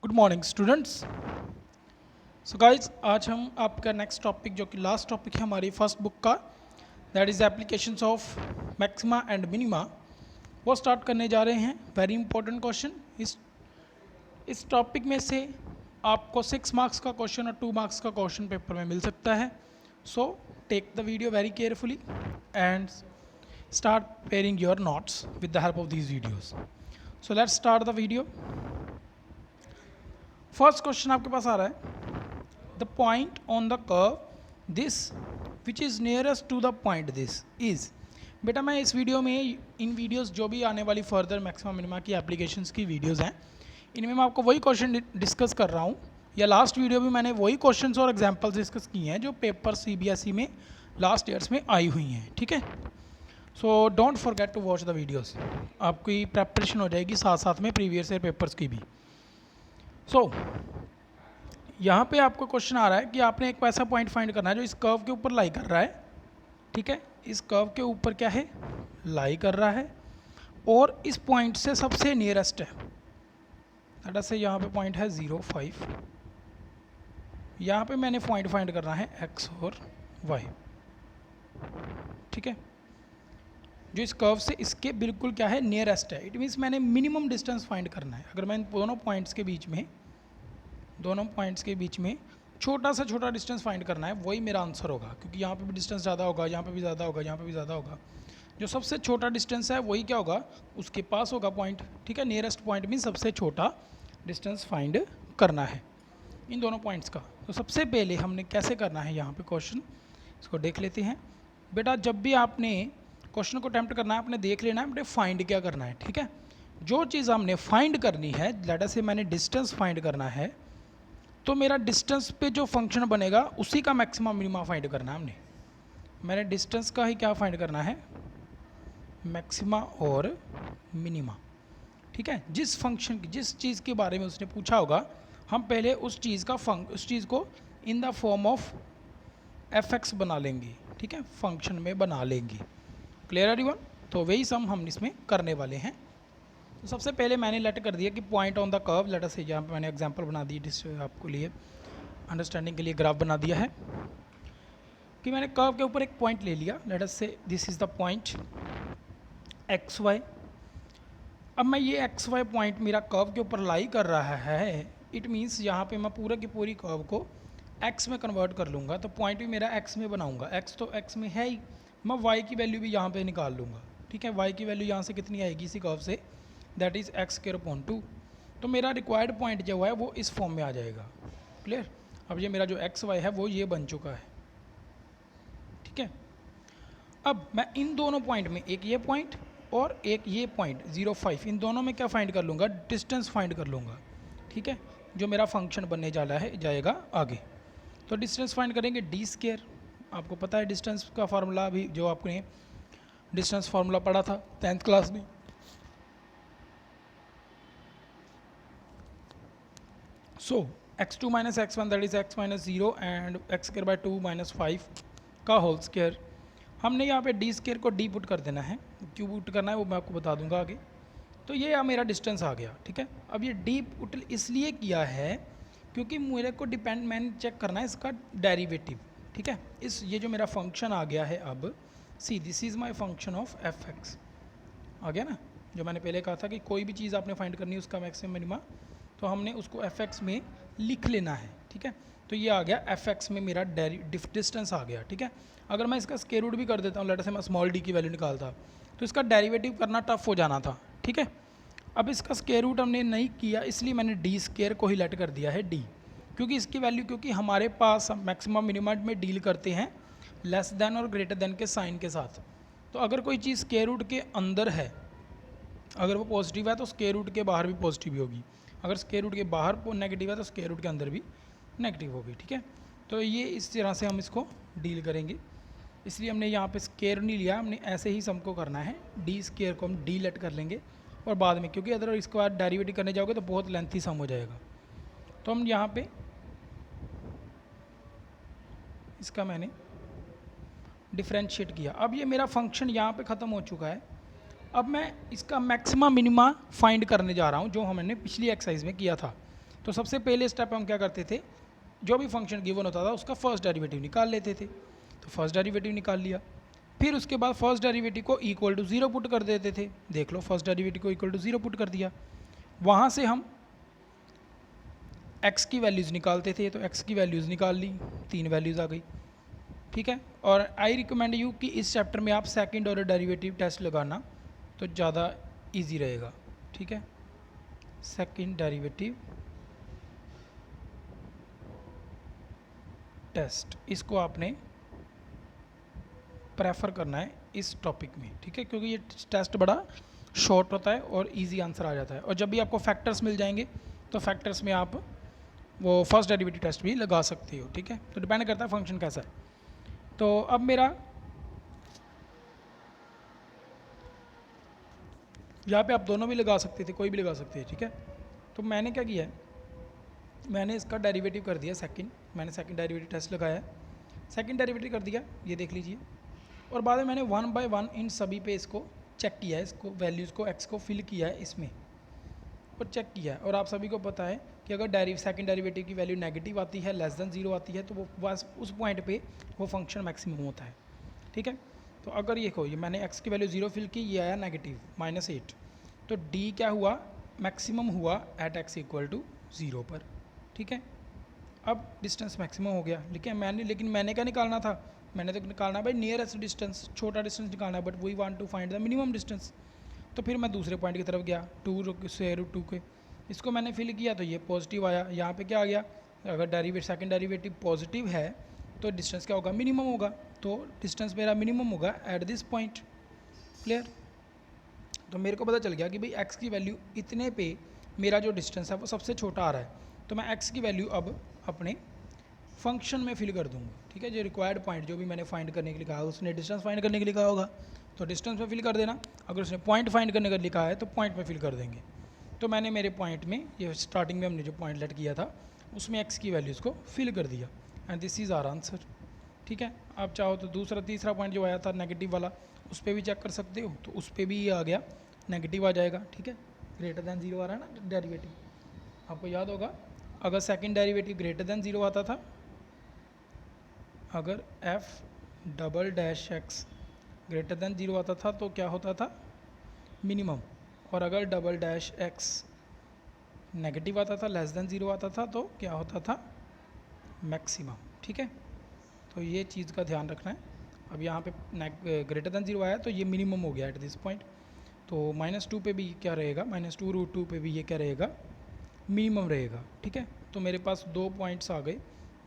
Good morning students. So guys आज हम आपका नेक्स्ट टॉपिक जो कि लास्ट टॉपिक है हमारी फर्स्ट बुक का, that is applications of maxima and minima, वो स्टार्ट करने जा रहे हैं। Very important question. इस टॉपिक में से आपको 6 मार्क्स का क्वेश्चन और 2 मार्क्स का क्वेश्चन पेपर में मिल सकता है। So take the video very carefully and start preparing your notes with the help of these videos. So let's start the video. First question आपके पास आ रहा है, the point on the curve this which is nearest to the point this is. बेटा मैं इस video में इन videos जो भी आने वाली फर्दर मैक्सिमा मिनिमा की एप्लीकेशंस की वीडियोस हैं, इनमें मैं आपको वही क्वेश्चन डिस्कस कर रहा हूँ, या लास्ट वीडियो भी मैंने वही क्वेश्चंस और एग्जांपल्स डिस्कस किए हैं जो पेपर CBSE में लास्ट ईयर्स में आई हुई हैं। ठीक है, so don't forget to watch the videos, आपकी प्रेपरेशन हो जाएगी साथ साथ में प्रीवियस ईयर पेपर्स की भी। सो यहाँ पे आपको क्वेश्चन आ रहा है कि आपने एक ऐसा पॉइंट फाइंड करना है जो इस कर्व के ऊपर लाई कर रहा है। ठीक है, इस कर्व के ऊपर क्या है, लाई कर रहा है और इस पॉइंट से सबसे नियरेस्ट है। दैट से यहाँ पे पॉइंट है 0, 5। यहाँ पे मैंने पॉइंट फाइंड करना है x और y। ठीक है, जो इस कर्व से इसके बिल्कुल क्या है, नियरेस्ट है। इट मीन्स मैंने मिनिमम डिस्टेंस फाइंड करना है। अगर मैं इन दोनों पॉइंट्स के बीच में छोटा से छोटा डिस्टेंस फाइंड करना है, वही मेरा आंसर होगा, क्योंकि यहाँ पे भी डिस्टेंस ज़्यादा होगा, यहाँ पे भी ज़्यादा होगा, यहाँ पे भी ज़्यादा होगा। जो सबसे छोटा डिस्टेंस है वही क्या होगा, उसके पास होगा पॉइंट। ठीक है, नियरेस्ट पॉइंट मीन्स सबसे छोटा डिस्टेंस फाइंड करना है इन दोनों पॉइंट्स का। तो सबसे पहले हमने कैसे करना है यहाँ पे क्वेश्चन, इसको देख लेते हैं। बेटा जब भी आपने क्वेश्चन को अटेम्प्ट करना है, आपने देख लेना है आपने फाइंड क्या करना है। ठीक है, जो चीज़ हमने फाइंड करनी है, लेट अस से मैंने डिस्टेंस फाइंड करना है, तो मेरा डिस्टेंस पे जो फंक्शन बनेगा उसी का मैक्सिमा मिनिमा फाइंड करना है हमने। मैंने डिस्टेंस का ही क्या फाइंड करना है, मैक्सिमा और मिनिमा। ठीक है, जिस फंक्शन की जिस चीज़ के बारे में उसने पूछा होगा, हम पहले उस चीज़ को in the form of fx बना लेंगे। ठीक है, फंक्शन में बना लेंगे। Clear everyone? तो वही सम हम इसमें करने वाले हैं। तो सबसे पहले मैंने लेट कर दिया कि point on the curve, let us से यहाँ पे मैंने एग्जांपल बना दी, आपको लिए अंडरस्टैंडिंग के लिए ग्राफ बना दिया है कि मैंने कर्व के ऊपर एक पॉइंट ले लिया। लेट अस से this is the point XY। अब मैं ये XY पॉइंट मेरा कर्व के ऊपर लाई कर रहा है, इट मीन्स यहाँ पे मैं पूरा की पूरी कर्व को x में कन्वर्ट कर लूँगा, तो पॉइंट भी मेरा x में बनाऊँगा। x तो x में है ही, मैं y की वैल्यू भी यहाँ पे निकाल लूँगा। ठीक है, y की वैल्यू यहाँ से कितनी आएगी इसी कर्व से, दैट इज़ x²/2। तो मेरा रिक्वायर्ड पॉइंट जो है वो इस फॉर्म में आ जाएगा। क्लियर? अब ये मेरा जो XY है वो ये बन चुका है। ठीक है, अब मैं इन दोनों पॉइंट में, एक ये पॉइंट और एक ये पॉइंट 0, 5, इन दोनों में क्या फाइंड कर लूँगा, डिस्टेंस फाइंड कर लूँगा। ठीक है, जो मेरा फंक्शन बनने जाएगा आगे। तो डिस्टेंस फाइंड करेंगे d²। आपको पता है डिस्टेंस का फार्मूला भी, जो आपने डिस्टेंस फार्मूला पढ़ा था 10th क्लास में। सो x2 - x1 that is x - 0 and x²/2 - 5 का होल स्क्वायर। हमने यहाँ पे d² को d पुट कर देना है, क्यों पुट करना है वो मैं आपको बता दूंगा आगे। तो ये मेरा डिस्टेंस आ गया। ठीक है, अब ये d पुट इसलिए किया है क्योंकि मेरे को मैंने चेक करना है इसका डेरिवेटिव। ठीक है, ये जो मेरा फंक्शन आ गया है, अब see this is my function of fx आ गया ना। जो मैंने पहले कहा था कि कोई भी चीज़ आपने फाइंड करनी है उसका मैक्सिमम मिनिमा, तो हमने उसको fx में लिख लेना है। ठीक है, तो ये आ गया fx में मेरा डिस्टेंस आ गया। ठीक है, अगर मैं इसका स्क्वायर रूट भी कर देता हूँ, लेट से मैं स्मॉल d की वैल्यू निकालता, तो इसका डेरिवेटिव करना टफ हो जाना था। ठीक है, अब इसका स्क्वायर रूट हमने नहीं किया, इसलिए मैंने d² को ही लेट कर दिया है d, क्योंकि इसकी वैल्यू, क्योंकि हमारे पास हम मैक्सिमम मिनिमा में डील करते हैं लेस देन और ग्रेटर देन के साइन के साथ। तो अगर कोई चीज़ स्क्वायर रूट के अंदर है, अगर वो पॉजिटिव है तो स्क्वायर रूट के बाहर भी पॉजिटिव ही होगी, अगर स्क्वायर रूट के बाहर नेगेटिव है तो स्क्वायर रूट के अंदर भी नेगेटिव होगी। ठीक है, तो ये इस तरह से हम इसको डील करेंगे, इसलिए हमने यहाँ पे स्क्वायर नहीं लिया, हमने ऐसे ही सम को करना है। d² को हम d लेट कर लेंगे और बाद में, क्योंकि अगर इसके बाद डेरिवेटिव करने जाओगे तो बहुत लेंथी सम हो जाएगा, तो हम यहाँ पे इसका मैंने डिफ्रेंशिएट किया। अब ये मेरा फंक्शन यहाँ पे ख़त्म हो चुका है। अब मैं इसका मैक्सिमा मिनिमा फाइंड करने जा रहा हूँ, जो हमने पिछली एक्सरसाइज में किया था तो सबसे पहले स्टेप हम क्या करते थे, जो भी फंक्शन गिवन होता था उसका फर्स्ट डेरिवेटिव निकाल लेते थे। तो फर्स्ट डेरिवेटिव निकाल लिया, फिर उसके बाद फर्स्ट डेरिवेटिव को इक्वल टू 0 पुट कर देते थे। देख लो, फर्स्ट डेरिवेटिव को इक्वल टू 0 पुट कर दिया, वहाँ से हम x की वैल्यूज़ निकालते थे। तो x की वैल्यूज़ निकाल ली, 3 वैल्यूज़ आ गई, ठीक है। और आई रिकमेंड यू कि इस चैप्टर में आप सेकंड ऑर्डर डेरिवेटिव टेस्ट लगाना तो ज़्यादा इजी रहेगा, ठीक है। सेकंड डेरिवेटिव टेस्ट, इसको आपने प्रेफर करना है इस टॉपिक में, ठीक है, क्योंकि ये टेस्ट बड़ा शॉर्ट होता है और इजी आंसर आ जाता है। और जब भी आपको फैक्टर्स मिल जाएंगे तो फैक्टर्स में आप वो फर्स्ट डेरिवेटिव टेस्ट भी लगा सकते हो, ठीक है। तो डिपेंड करता है फंक्शन कैसा है। तो अब मेरा यहाँ पे आप दोनों भी लगा सकते थे, कोई भी लगा सकते थे, ठीक है। तो मैंने क्या किया है, मैंने इसका डेरिवेटिव कर दिया सेकंड, मैंने सेकंड डेरिवेटिव टेस्ट लगाया है, सेकंड डेरिवेटिव कर दिया, ये देख लीजिए। और बाद में मैंने 1 बाय 1 इन सभी पे इसको चेक किया है, इसको वैल्यूज़ को x को फिल किया है इसमें और चेक किया है। और आप सभी को पता है कि अगर सेकंड डेरिवेटिव की वैल्यू नेगेटिव आती है, लेस देन 0 आती है, तो वो बस उस पॉइंट पे वो फंक्शन मैक्सिमम होता है, ठीक है। तो अगर ये मैंने x की वैल्यू 0 फिल की, ये आया नेगेटिव -8, तो d क्या हुआ, मैक्सिमम हुआ एट x इक्वल टू 0 पर, ठीक है। अब डिस्टेंस मैक्सिमम हो गया, लेकिन मैंने क्या निकालना था, मैंने तो निकालना भाई नियरेस्ट डिस्टेंस, छोटा डिस्टेंस निकालना है, but we want to find the minimum distance. तो फिर मैं दूसरे पॉइंट की तरफ गया, 2 से √2 के, इसको मैंने फिल किया तो ये पॉजिटिव आया। यहाँ पे क्या आ गया, अगर सेकंड डेरिवेटिव पॉजिटिव है तो डिस्टेंस क्या होगा, मिनिमम होगा। तो डिस्टेंस मेरा मिनिमम होगा एट दिस पॉइंट, क्लियर। तो मेरे को पता चल गया कि भाई x की वैल्यू इतने पे मेरा जो डिस्टेंस है वो सबसे छोटा आ रहा है। तो मैं x की वैल्यू अब अपने फंक्शन में फिल कर दूंगा, ठीक है। जो रिक्वायर्ड पॉइंट जो भी मैंने फाइंड करने के लिए कहा, उसने डिस्टेंस फाइंड करने के लिए कहा होगा तो डिस्टेंस में फिल कर देना, अगर उसने पॉइंट फाइंड करने का लिखा है तो पॉइंट में फिल कर देंगे। तो मैंने मेरे पॉइंट में, ये स्टार्टिंग में हमने जो पॉइंट लेट किया था उसमें x की वैल्यूज़ को फिल कर दिया and this is our answer, ठीक है। आप चाहो तो तीसरा पॉइंट जो आया था नेगेटिव वाला, उस पर भी चेक कर सकते हो, तो उस पर भी ये आ गया, नेगेटिव आ जाएगा, ठीक है। ग्रेटर दैन 0 आ रहा है ना डेरिवेटिव, आपको याद होगा अगर सेकंड डेरिवेटिव ग्रेटर दैन 0 आता था, अगर f"x ग्रेटर दैन 0 आता था तो क्या होता था, मिनिमम। और अगर "x" नेगेटिव आता था, लेस देन 0 आता था, तो क्या होता था, मैक्सिमम, ठीक है। तो ये चीज़ का ध्यान रखना है। अब यहाँ पे ग्रेटर दैन 0 आया तो ये मिनिमम हो गया एट दिस पॉइंट। तो -2 पे भी क्या रहेगा, -2√2 पे भी ये क्या रहेगा, मिनिमम रहेगा, ठीक है। तो मेरे पास 2 पॉइंट्स आ गए,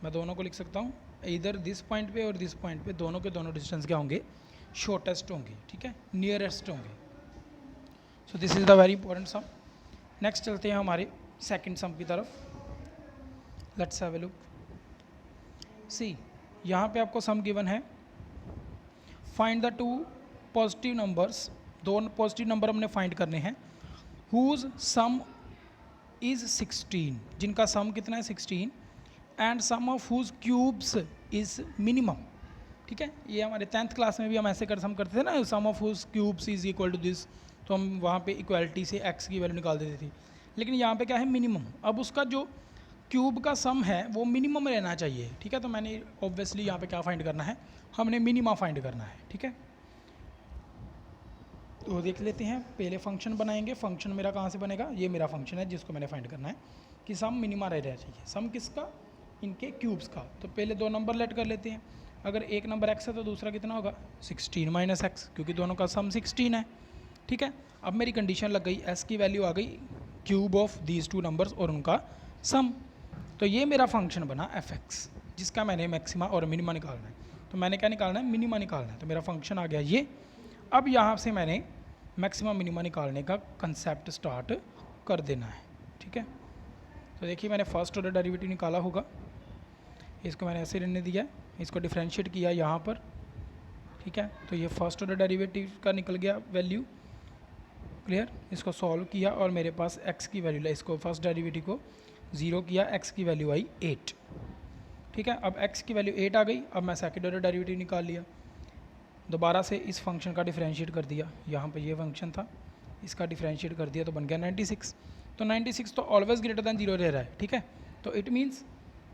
मैं दोनों को लिख सकता हूँ, इधर दिस पॉइंट पे और दिस पॉइंट पे, दोनों के दोनों डिस्टेंस क्या होंगे, शॉर्टेस्ट होंगे, ठीक है, नियरेस्ट होंगे। So this is the very important sum. Next चलते हैं हमारे सेकंड सम की तरफ, let's have a look. See, यहाँ पे आपको सम गिवन है, find the 2 positive numbers, 2 positive number हमने फाइंड करने हैं, हुज सम इज़ 16, जिनका सम कितना है 16, and sum of whose cubes is minimum, ठीक है। ये हमारे 10th क्लास में भी हम ऐसे सम करते थे ना, sum of whose cubes is equal to this, तो हम वहाँ पे इक्वालिटी से x की वैल्यू निकाल देते थे। लेकिन यहाँ पे क्या है, मिनिमम। अब उसका जो क्यूब का सम है वो मिनिमम रहना चाहिए, ठीक है। तो मैंने ऑब्वियसली यहाँ पे क्या फाइंड करना है, हमने मिनिमा फाइंड करना है, ठीक है। तो देख लेते हैं, पहले फंक्शन बनाएंगे। फंक्शन मेरा कहाँ से बनेगा, ये मेरा फंक्शन है जिसको मैंने फाइंड करना है कि सम मिनिमा रहना चाहिए। सम किसका, इनके क्यूब्स का। तो पहले 2 नंबर लेट कर लेते हैं, अगर एक नंबर x है तो दूसरा कितना होगा, 16 - x, क्योंकि दोनों का सम 16 है, ठीक है। अब मेरी कंडीशन लग गई, s की वैल्यू आ गई क्यूब ऑफ दीज 2 नंबर्स और उनका सम। तो ये मेरा फंक्शन बना f(x), जिसका मैंने मैक्सिमा और मिनिमा निकालना है। तो मैंने क्या निकालना है, मिनिमा निकालना है। तो मेरा फंक्शन आ गया ये। अब यहाँ से मैंने मैक्सिमा मिनिमा निकालने का कंसेप्ट स्टार्ट कर देना है, ठीक है। तो देखिए, मैंने फर्स्ट ऑर्डर डेरिवेटिव निकाला होगा, इसको मैंने ऐसे रहने दिया, इसको डिफरेंशिएट किया यहाँ पर, ठीक है। तो ये फर्स्ट ऑर्डर डेरिवेटिव का निकल गया वैल्यू, क्लियर। इसको सॉल्व किया और मेरे पास x की वैल्यू, इसको फर्स्ट डेरिवेटिव को 0 किया, x की वैल्यू आई 8, ठीक है। अब x की वैल्यू 8 आ गई। अब मैं सेकंड ऑर्डर डेरिवेटिव निकाल लिया, दोबारा से इस फंक्शन का डिफरेंशिएट कर दिया, यहाँ पे ये फंक्शन था, इसका डिफरेंशिएट कर दिया तो बन गया 96। तो 96 तो ऑलवेज ग्रेटर दैन 0 रह रहा है, ठीक है। तो इट मीन्स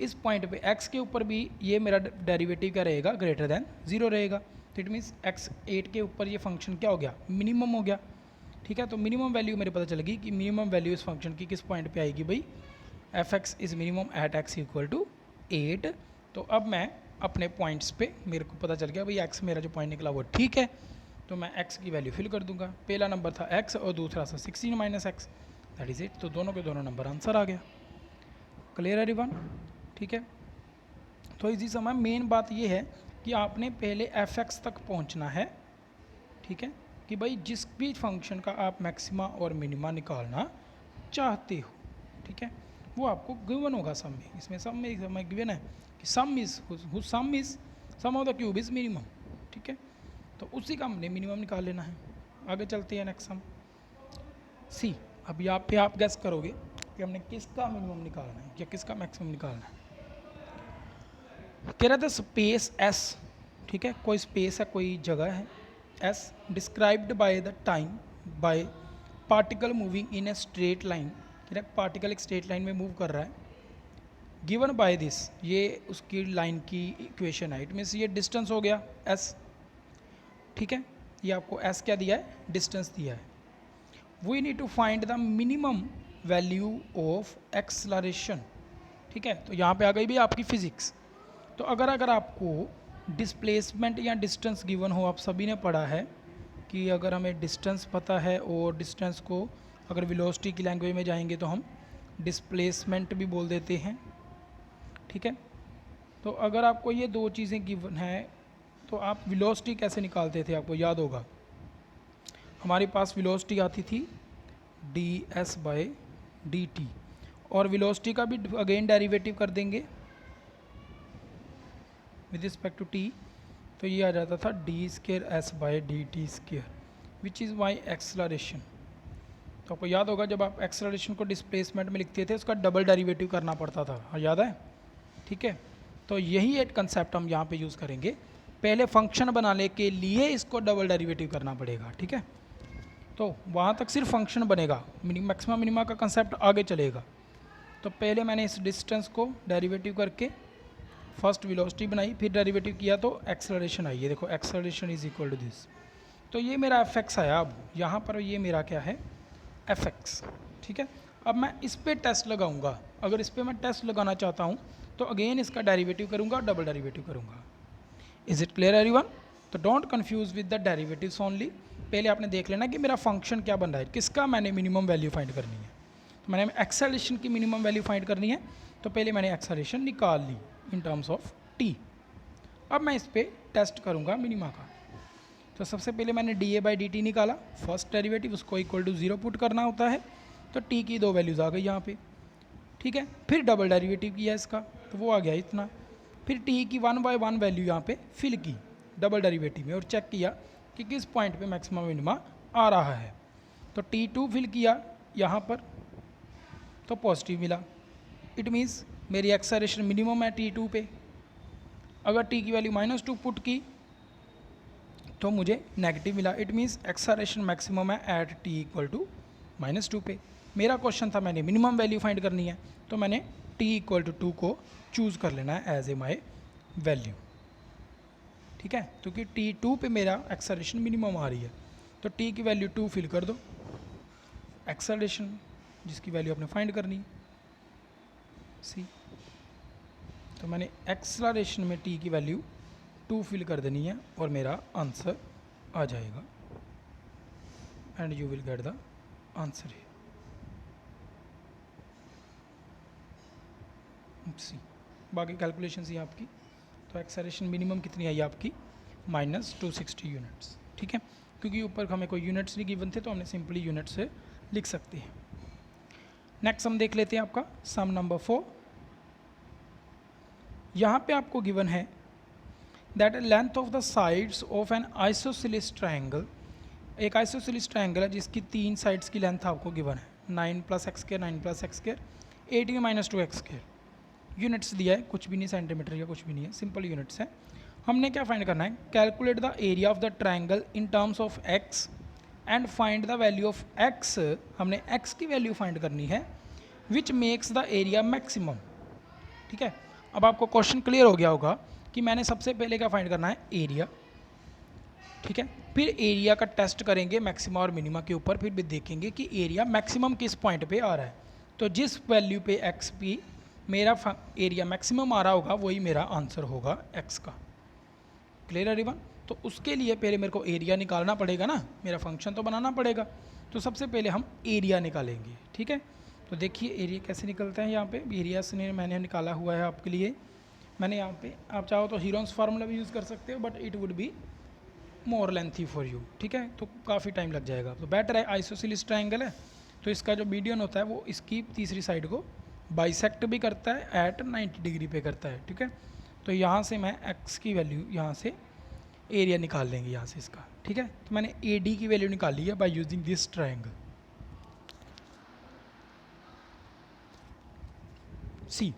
इस पॉइंट पे x के ऊपर भी ये मेरा डेरिवेटिव क्या रहेगा, ग्रेटर दैन 0 रहेगा। तो इट मीन्स x 8 के ऊपर ये फंक्शन क्या हो गया, मिनिमम हो गया, ठीक है। तो मिनिमम वैल्यू मेरे पता चलेगी कि मिनिमम वैल्यू इस फंक्शन की किस पॉइंट पे आएगी भाई, f x is minimum at x equal to 8। तो अब मैं अपने पॉइंट्स पे मेरे को पता चल गया भाई x मेरा जो पॉइंट निकला वो ठीक है, तो मैं x की वैल्यू फिल कर दूंगा। पहला नंबर था x और दूसरा था 16 माइनस एक्स, दैट इज़ 8। तो दोनों के दोनों नंबर आंसर आ गया। क्लियर है एवरीवन, ठीक है। तो इसी समय मेन बात ये है कि आपने पहले एफ एक्स तक पहुंचना है, ठीक है, कि भाई जिस भी फंक्शन का आप मैक्सिमा और मिनिमा निकालना चाहते हो, ठीक है, वो आपको गिवन होगा सम में। इसमें सम में गिवन है कि sum of the cube is minimum, ठीक है। तो उसी का हमने मिनिमम निकाल लेना है। आगे चलते हैं नेक्स्ट सम सी। अब यहाँ पे आप गैस करोगे कि हमने किसका मिनिमम निकालना है या किसका मैक्सिमम निकालना है। कह रहा था स्पेस एस, ठीक है, कोई स्पेस है, कोई जगह है s, described by the time by particle moving in a straight line. कह रहा है पार्टिकल एक स्ट्रेट लाइन में मूव कर रहा है, गिवन बाय दिस, ये उसकी लाइन की इक्वेशन है। इट मीन्स ये डिस्टेंस हो गया एस, ठीक है, ये आपको एस क्या दिया है, डिस्टेंस दिया है। We need to find the minimum value of acceleration, ठीक है। तो यहाँ पे आ गई भी आपकी फिजिक्स। तो अगर आपको डिस्प्लेसमेंट या डिस्टेंस गिवन हो, आप सभी ने पढ़ा है कि अगर हमें डिस्टेंस पता है और डिस्टेंस को अगर वेलोसिटी की लैंग्वेज में जाएंगे तो हम डिस्प्लेसमेंट भी बोल देते हैं, ठीक है। तो अगर आपको ये दो चीज़ें गिवन हैं तो आप वेलोसिटी कैसे निकालते थे, आपको याद होगा हमारे पास वेलोसिटी आती थी ds/dt, और वेलोसिटी का भी अगेन डेरिवेटिव कर देंगे विद रिस्पेक्ट टू t, तो ये आ जाता था d²s/dt², which is why acceleration. तो आपको याद होगा जब आप एक्सलरेशन को डिस्प्लेसमेंट में लिखते थे उसका डबल डेरिवेटिव करना पड़ता था, याद है, ठीक है। तो यही एक कंसेप्ट हम यहाँ पे यूज़ करेंगे। पहले फंक्शन बनाने के लिए इसको डबल डेरिवेटिव करना पड़ेगा, ठीक है। तो वहाँ तक सिर्फ फंक्शन बनेगा, मैक्सिमम मिनिमा का कंसेप्ट आगे चलेगा। तो पहले मैंने इस डिस्टेंस को डेरिवेटिव करके फर्स्ट वेलोसिटी बनाई, फिर डेरिवेटिव किया तो एक्सेलरेशन आई। ये देखो acceleration is equal to this. तो ये मेरा एफ एक्स आया। अब यहाँ पर ये मेरा क्या है, एफ एक्स, ठीक है। अब मैं इस पर टेस्ट लगाऊंगा। अगर इस पर मैं टेस्ट लगाना चाहता हूँ तो अगेन इसका डेरिवेटिव करूँगा, डबल डेरिवेटिव करूँगा। Is it clear everyone? तो don't confuse with the derivatives only. पहले आपने देख लेना कि मेरा फंक्शन क्या बन रहा है, किसका मैंने मिनिमम वैल्यू फाइंड करनी है। तो मैंने एक्सेलरेशन की मिनिमम वैल्यू फाइंड करनी है, तो पहले मैंने एक्सेलरेशन निकाल ली इन टर्म्स ऑफ टी। अब मैं इस पर टेस्ट करूँगा मिनिमा का। तो सबसे पहले मैंने da/dt निकाला, फर्स्ट डेरिवेटिव, उसको इक्वल टू 0 पुट करना होता है। तो t की दो वैल्यूज़ आ गई यहाँ पे, ठीक है। फिर डबल डेरिवेटिव किया इसका, तो वो आ गया इतना। फिर t की 1/1 वैल्यू यहाँ पे फिल की डबल डेरिवेटिव में और चेक किया कि किस पॉइंट पे मैक्सिमम मिनिमा आ रहा है। तो t2 फिल किया यहाँ पर, तो पॉजिटिव मिला। इट मीन्स मेरी एक्सेलरेशन मिनिमम है t2 पे। अगर t की वैल्यू -2 पुट की तो मुझे नेगेटिव मिला। इट मीन्स एक्सेलरेशन मैक्सिमम है एट t इक्वल टू -2 पे। मेरा क्वेश्चन था मैंने मिनिमम वैल्यू फाइंड करनी है, तो मैंने t इक्वल टू 2 को चूज़ कर लेना है एज ए माई वैल्यू, ठीक है, क्योंकि t2 पे मेरा एक्सेलरेशन मिनिमम आ रही है। तो t की वैल्यू 2 फिल कर दो, एक्सेलरेशन जिसकी वैल्यू आपने फाइंड करनी है सी। तो मैंने एक्सेलरेशन में t की वैल्यू 2 फिल कर देनी है और मेरा आंसर आ जाएगा and you will get the answer है सी। बाकी कैलकुलेशन ही आपकी। तो एक्सेलरेशन मिनिमम कितनी आई आपकी, -260 यूनिट्स, ठीक है। क्योंकि ऊपर हमें कोई यूनिट्स नहीं गिवन थे तो हमने सिंपली यूनिट से लिख सकते हैं। नेक्स्ट हम देख लेते हैं आपका सम नंबर 4। यहाँ पे आपको गिवन है that length of the sides of N isosceles triangle. एक आइसोसेलेस ट्रायंगल है जिसकी 3 साइड्स की लेंथ आपको गिवन है, 9 + x², 9 + x², 18 - 2x²। यूनिट्स दिया है, कुछ भी नहीं सेंटीमीटर या कुछ भी नहीं है, सिंपल यूनिट्स है। हमने क्या फाइंड करना है, calculate the area of the triangle in terms of x and find the value of X, हमने एक्स की वैल्यू फाइंड करनी है, which makes the area maximum. ठीक है, अब आपको क्वेश्चन क्लियर हो गया होगा कि मैंने सबसे पहले क्या फाइंड करना है, एरिया। ठीक है, फिर एरिया का टेस्ट करेंगे मैक्सिमा और मिनिमा के ऊपर, फिर भी देखेंगे कि एरिया मैक्सिमम किस पॉइंट पे आ रहा है। तो जिस वैल्यू पे एक्स पी मेरा एरिया मैक्सिमम आ रहा होगा वही मेरा आंसर होगा एक्स का। क्लियर है रिवन? तो उसके लिए पहले मेरे को एरिया निकालना पड़ेगा ना, मेरा फंक्शन तो बनाना पड़ेगा। तो सबसे पहले हम एरिया निकालेंगे। ठीक है, तो देखिए एरिया कैसे निकलता है। यहाँ पे एरिया से मैंने निकाला हुआ है आपके लिए। मैंने यहाँ पे, आप चाहो तो हीरोन्स फार्मूला भी यूज़ कर सकते हो, but it would be more lengthy for you. ठीक है, तो काफ़ी टाइम लग जाएगा। तो बेटर है, आइसोसेलेस ट्रायंगल है तो इसका जो मीडियन होता है वो इसकी तीसरी साइड को बाइसेक्ट भी करता है, एट 90 डिग्री पे करता है। ठीक है, तो यहाँ से मैं एक्स की वैल्यू, यहाँ से एरिया निकाल लेंगे यहाँ से इसका। ठीक है, तो मैंने ए डी की वैल्यू निकाली है by using this triangle C.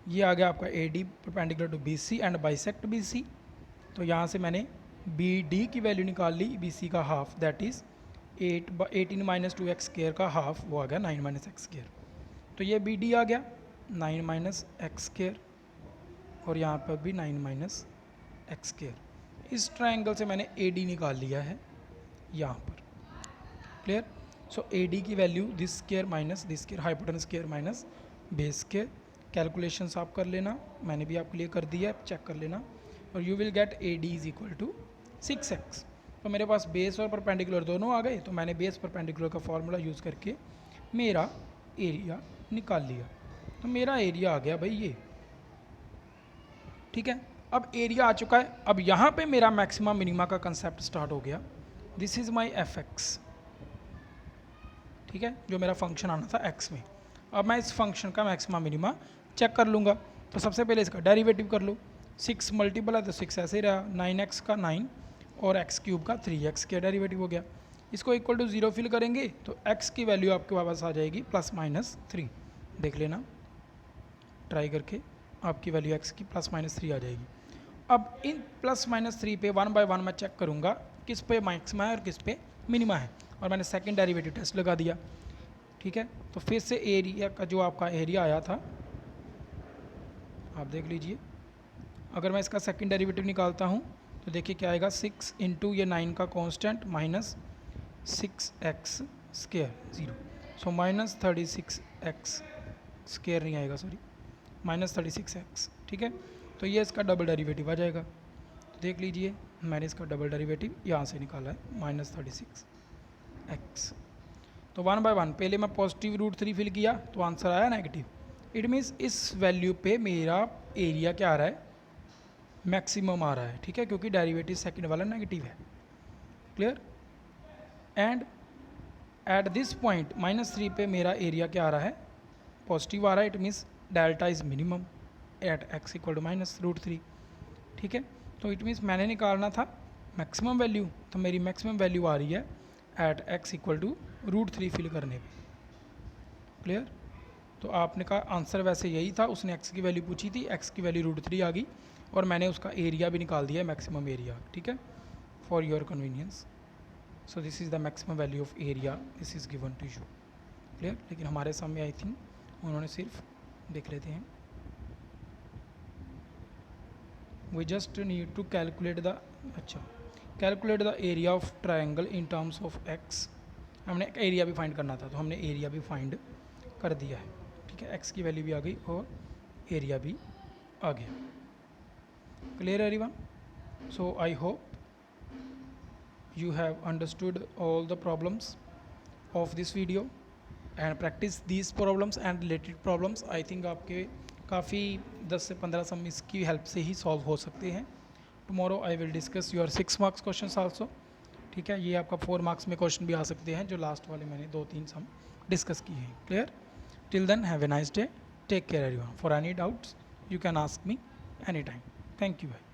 ये आ गया आपका A D perpendicular to B C and bisect B C. तो यहाँ से मैंने बी डी की वैल्यू निकाल ली, बी सी का half, that is 18 minus 2 x square का हाफ, वो आ गया 9 माइनस एक्स स्क्र। तो ये बी डी आ गया 9 माइनस एक्स स्क्र, और यहाँ पर भी 9 माइनस एक्स स्क्र। इस ट्रायंगल से मैंने ए डी निकाल लिया है यहाँ पर। क्लियर? सो ए डी की value this square minus this square, hypotenuse square minus base square. Calculations आप कर लेना, मैंने भी आपके लिए कर दिया है, चेक कर लेना। और you will get A D is equal to 6x। तो मेरे पास बेस और परपेंडिकुलर दोनों आ गए, तो मैंने बेस परपेंडिकुलर का फॉर्मूला यूज़ करके मेरा एरिया निकाल लिया। तो मेरा एरिया आ गया भाई ये। ठीक है, अब एरिया आ चुका है। अब यहाँ पे मेरा मैक्सिमा मिनिमा का कंसेप्ट स्टार्ट हो गया। This is my F x. ठीक है, जो मेरा फंक्शन आना था एक्स में। अब मैं इस फंक्शन का मैक्सिमा मिनिमा चेक कर लूँगा। तो सबसे पहले इसका डेरिवेटिव कर लूँ। 6 मल्टीपल है तो 6 ऐसे ही रहा, 9x का 9 और x क्यूब का 3x का डेरिवेटिव हो गया। इसको इक्वल टू 0 फिल करेंगे तो x की वैल्यू आपके पास आ जाएगी +-3। देख लेना ट्राई करके, आपकी वैल्यू x की +-3 आ जाएगी। अब इन +-3 पे 1 बाय 1 मैं चेक करूँगा किस पे मैक्सिमा है और किस पे मिनिमा है, और मैंने सेकेंड डेरिवेटिव टेस्ट लगा दिया। ठीक है, तो फिर से एरिया का जो आपका एरिया आया था आप देख लीजिए। अगर मैं इसका सेकंड डेरिवेटिव निकालता हूँ तो देखिए क्या आएगा, 6 इंटू ये 9 का constant minus 6x square 0, so minus 36x square नहीं आएगा, सॉरी माइनस 36x। ठीक है, तो ये इसका डबल डेरिवेटिव आ जाएगा। तो देख लीजिए मैंने इसका डबल डेरिवेटिव यहाँ से निकाला है -36x। तो 1 बाय 1 पहले मैं पॉजिटिव √3 फिल किया तो आंसर आया नेगेटिव। इट मीन्स इस वैल्यू पे मेरा एरिया क्या आ रहा है, मैक्सिमम आ रहा है। ठीक है, क्योंकि डेरिवेटिव सेकंड वाला नेगेटिव है। Clear? And at this point -3 पे मेरा एरिया क्या आ रहा है, पॉजिटिव आ रहा है। It means delta is minimum at x equal to -√3। ठीक है, तो इट मीन्स मैंने निकालना था मैक्सिमम वैल्यू, तो मेरी मैक्सिमम वैल्यू आ रही है at x equal to √3 fill करने पे। क्लियर? तो आपने कहा आंसर वैसे यही था, उसने x की वैल्यू पूछी थी, x की वैल्यू √3 आ गई और मैंने उसका एरिया भी निकाल दिया है, मैक्सिमम एरिया। ठीक है, for your convenience. So this is the maximum value of area, this is given to you. Clear? लेकिन हमारे सामने आई थिंक उन्होंने सिर्फ, देख लेते हैं, we just need to calculate the, अच्छा calculate the area of triangle in terms of X. हमने एरिया भी फाइंड करना था तो हमने एरिया भी फाइंड कर दिया है। ठीक है, एक्स की वैल्यू भी आ गई और एरिया भी आ गया। Clear everyone? So I hope you have understood all the problems of this video and practice these problems and related problems. I think आपके काफ़ी 10 से 15 सम इसकी हेल्प से ही सॉल्व हो सकते हैं। Tomorrow I will discuss your 6 marks question also. ठीक है, ये आपका 4 मार्क्स में क्वेश्चन भी आ सकते हैं जो लास्ट वाले मैंने 2-3 सम डिस्कस किए हैं। Clear? Till then have a nice day, take care everyone. For any doubts you can ask me any time. Thank you भाई।